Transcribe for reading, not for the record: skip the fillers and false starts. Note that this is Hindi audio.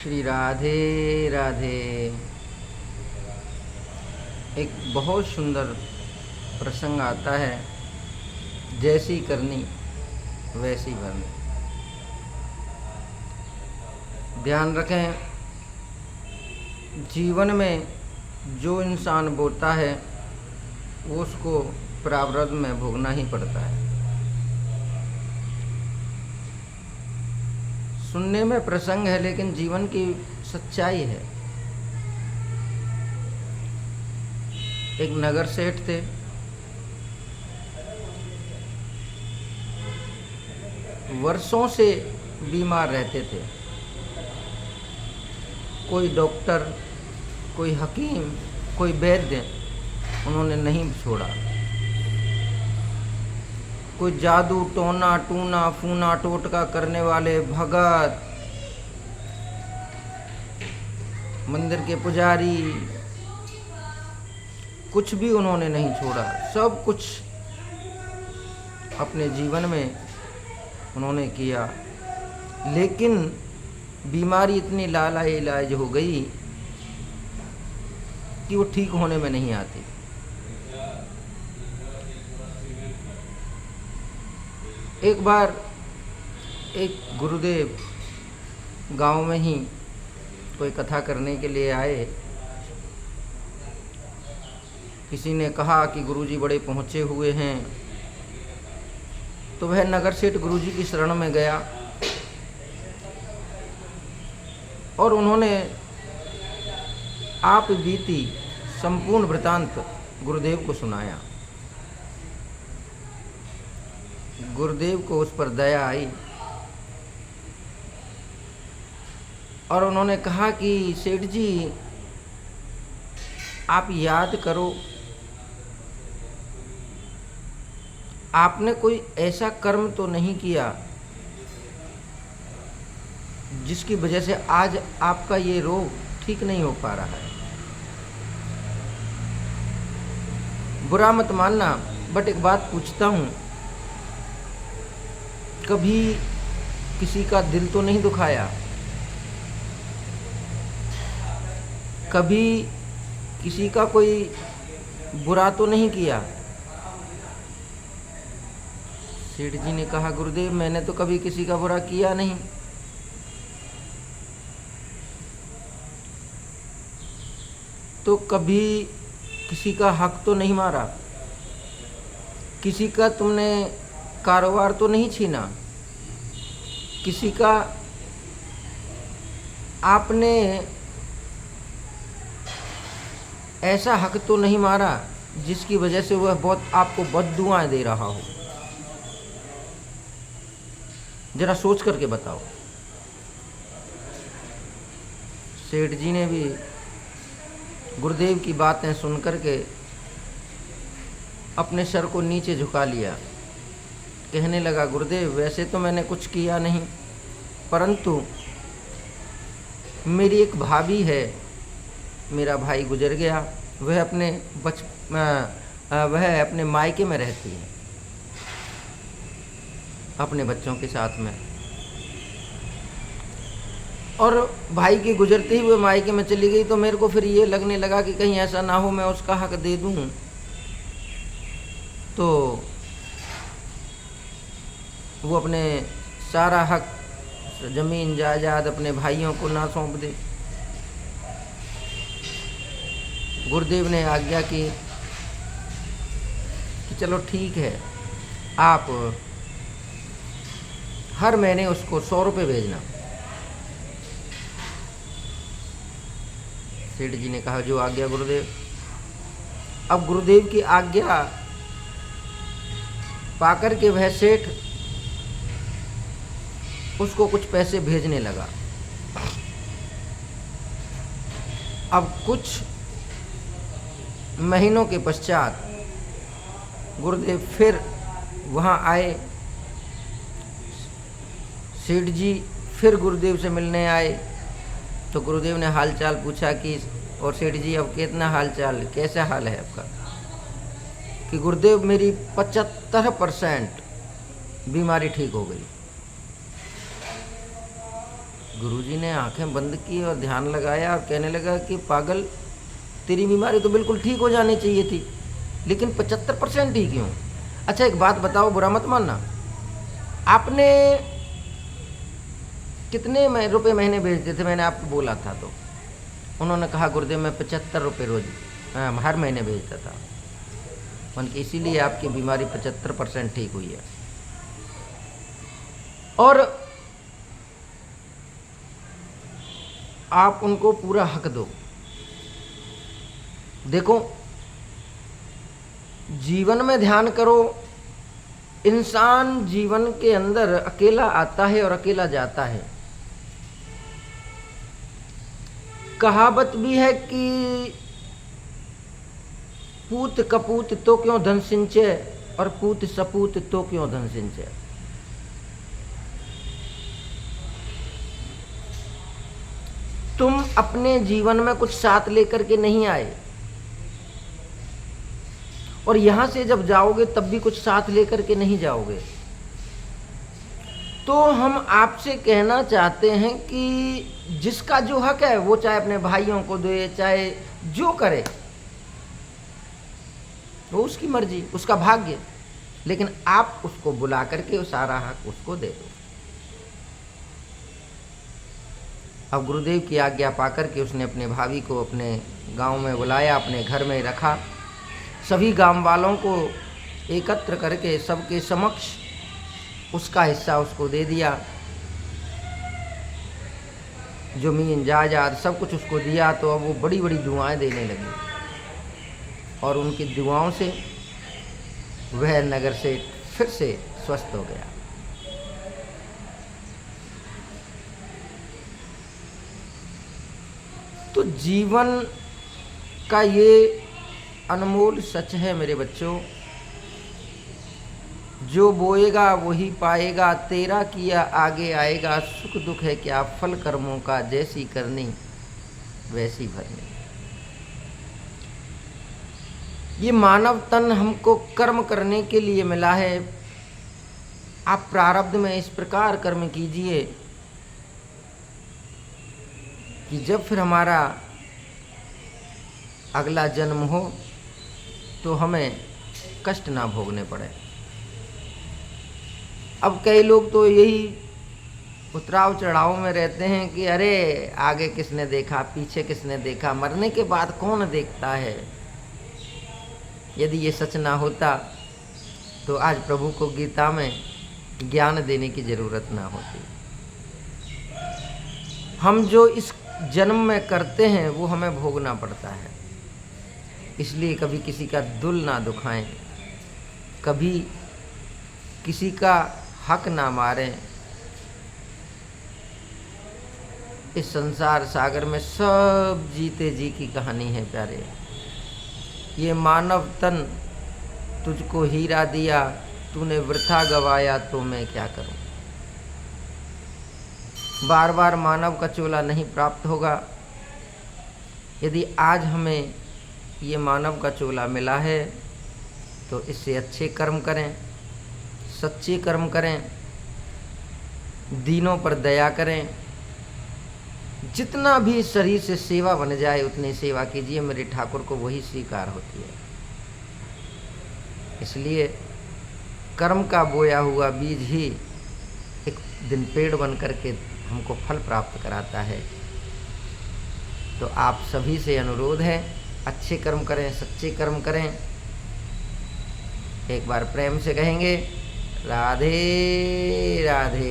श्री राधे राधे। एक बहुत सुंदर प्रसंग आता है, जैसी करनी वैसी भरनी। ध्यान रखें, जीवन में जो इंसान बोता है वो उसको प्रारब्ध में भोगना ही पड़ता है। सुनने में प्रसंग है लेकिन जीवन की सच्चाई है। एक नगर सेठ थे, वर्षों से बीमार रहते थे। कोई डॉक्टर, कोई हकीम, कोई वैद्य उन्होंने नहीं छोड़ा। कोई जादू टोना टूना फूना टोटका करने वाले भगत, मंदिर के पुजारी, कुछ भी उन्होंने नहीं छोड़ा। सब कुछ अपने जीवन में उन्होंने किया, लेकिन बीमारी इतनी लाइलाज हो गई कि वो ठीक होने में नहीं आती। एक बार एक गुरुदेव गांव में ही कोई कथा करने के लिए आए। किसी ने कहा कि गुरुजी बड़े पहुँचे हुए हैं, तो वह नगर सेठ गुरुजी की शरण में गया और उन्होंने आप बीती संपूर्ण वृतांत गुरुदेव को सुनाया। गुरुदेव को उस पर दया आई और उन्होंने कहा कि सेठ जी, आप याद करो, आपने कोई ऐसा कर्म तो नहीं किया जिसकी वजह से आज आपका ये रोग ठीक नहीं हो पा रहा है। बुरा मत मानना, बट एक बात पूछता हूँ, कभी किसी का दिल तो नहीं दुखाया? कभी किसी का कोई बुरा तो नहीं किया? सेठ जी ने कहा, गुरुदेव मैंने तो कभी किसी का बुरा किया नहीं। तो कभी किसी का हक तो नहीं मारा? किसी का तुमने कारोबार तो नहीं छीना? किसी का आपने ऐसा हक तो नहीं मारा जिसकी वजह से वह बहुत आपको बद्दुआएं दे रहा हो? जरा सोच करके बताओ। सेठ जी ने भी गुरुदेव की बातें सुन करके अपने सर को नीचे झुका लिया। कहने लगा, गुरुदेव वैसे तो मैंने कुछ किया नहीं, परंतु मेरी एक भाभी है, मेरा भाई गुजर गया, वह अपने मायके में रहती है अपने बच्चों के साथ में, और भाई के गुजरते ही वह मायके में चली गई। तो मेरे को फिर ये लगने लगा कि कहीं ऐसा ना हो मैं उसका हक दे दूं, तो वो अपने सारा हक, जमीन जायदाद अपने भाइयों को ना सौंप दे। गुरुदेव ने आज्ञा की कि चलो ठीक है, आप हर महीने उसको 100 रुपये भेजना। सेठ जी ने कहा, जो आज्ञा गुरुदेव। अब गुरुदेव की आज्ञा पाकर के वह सेठ उसको कुछ पैसे भेजने लगा। अब कुछ महीनों के पश्चात गुरुदेव फिर वहाँ आए। सेठ जी फिर गुरुदेव से मिलने आए तो गुरुदेव ने हालचाल पूछा कि और सेठ जी अब कितना हालचाल, कैसा हाल है आपका? कि गुरुदेव मेरी 75% बीमारी ठीक हो गई। गुरुजी ने आंखें बंद की और ध्यान लगाया और कहने लगा कि पागल, तेरी बीमारी तो बिल्कुल ठीक हो जानी चाहिए थी, लेकिन 75% ही क्यों? अच्छा एक बात बताओ, बुरा मत मानना, आपने कितने रुपए महीने भेजते थे? मैंने आपको बोला था तो उन्होंने कहा गुरुदेव मैं 75 रुपये रोज हर महीने भेजता था। उनकी इसीलिए आपकी बीमारी 75% ठीक हुई है। और आप उनको पूरा हक दो। देखो, जीवन में ध्यान करो, इंसान जीवन के अंदर अकेला आता है और अकेला जाता है। कहावत भी है कि पूत कपूत तो क्यों धन सिंचे और पूत सपूत तो क्यों धन सिंचे। तुम अपने जीवन में कुछ साथ लेकर के नहीं आए और यहां से जब जाओगे तब भी कुछ साथ लेकर के नहीं जाओगे। तो हम आपसे कहना चाहते हैं कि जिसका जो हक है वो चाहे अपने भाइयों को दे, चाहे जो करे, वो उसकी मर्जी, उसका भाग्य, लेकिन आप उसको बुला करके वो सारा हक उसको दे दो। अब गुरुदेव की आज्ञा पाकर के उसने अपने भाभी को अपने गांव में बुलाया, अपने घर में रखा, सभी गांव वालों को एकत्र करके सबके समक्ष उसका हिस्सा उसको दे दिया, जमीन जायदाद सब कुछ उसको दिया। तो अब वो बड़ी बड़ी दुआएं देने लगी और उनकी दुआओं से वह नगर से फिर से स्वस्थ हो गया। तो जीवन का ये अनमोल सच है मेरे बच्चों, जो बोएगा वही पाएगा, तेरा किया आगे आएगा, सुख दुख है क्या फल कर्मों का, जैसी करनी वैसी भरनी। ये मानव तन हमको कर्म करने के लिए मिला है। आप प्रारब्ध में इस प्रकार कर्म कीजिए कि जब फिर हमारा अगला जन्म हो तो हमें कष्ट ना भोगने पड़े। अब कई लोग तो यही उतराव चढ़ाव में रहते हैं कि अरे आगे किसने देखा, पीछे किसने देखा, मरने के बाद कौन देखता है। यदि ये सच ना होता तो आज प्रभु को गीता में ज्ञान देने की जरूरत ना होती। हम जो इस जन्म में करते हैं वो हमें भोगना पड़ता है। इसलिए कभी किसी का दिल ना दुखाएं, कभी किसी का हक ना मारें। इस संसार सागर में सब जीते जी की कहानी है प्यारे। ये मानव तन तुझको हीरा दिया, तूने वृथा गवाया तो मैं क्या करूं। बार बार मानव का चोला नहीं प्राप्त होगा। यदि आज हमें ये मानव का चोला मिला है तो इससे अच्छे कर्म करें, सच्चे कर्म करें, दीनों पर दया करें, जितना भी शरीर से सेवा बन जाए उतनी सेवा कीजिए। मेरे ठाकुर को वही स्वीकार होती है। इसलिए कर्म का बोया हुआ बीज ही एक दिन पेड़ बन करके हमको फल प्राप्त कराता है। तो आप सभी से अनुरोध है, अच्छे कर्म करें, सच्चे कर्म करें। एक बार प्रेम से कहेंगे राधे राधे।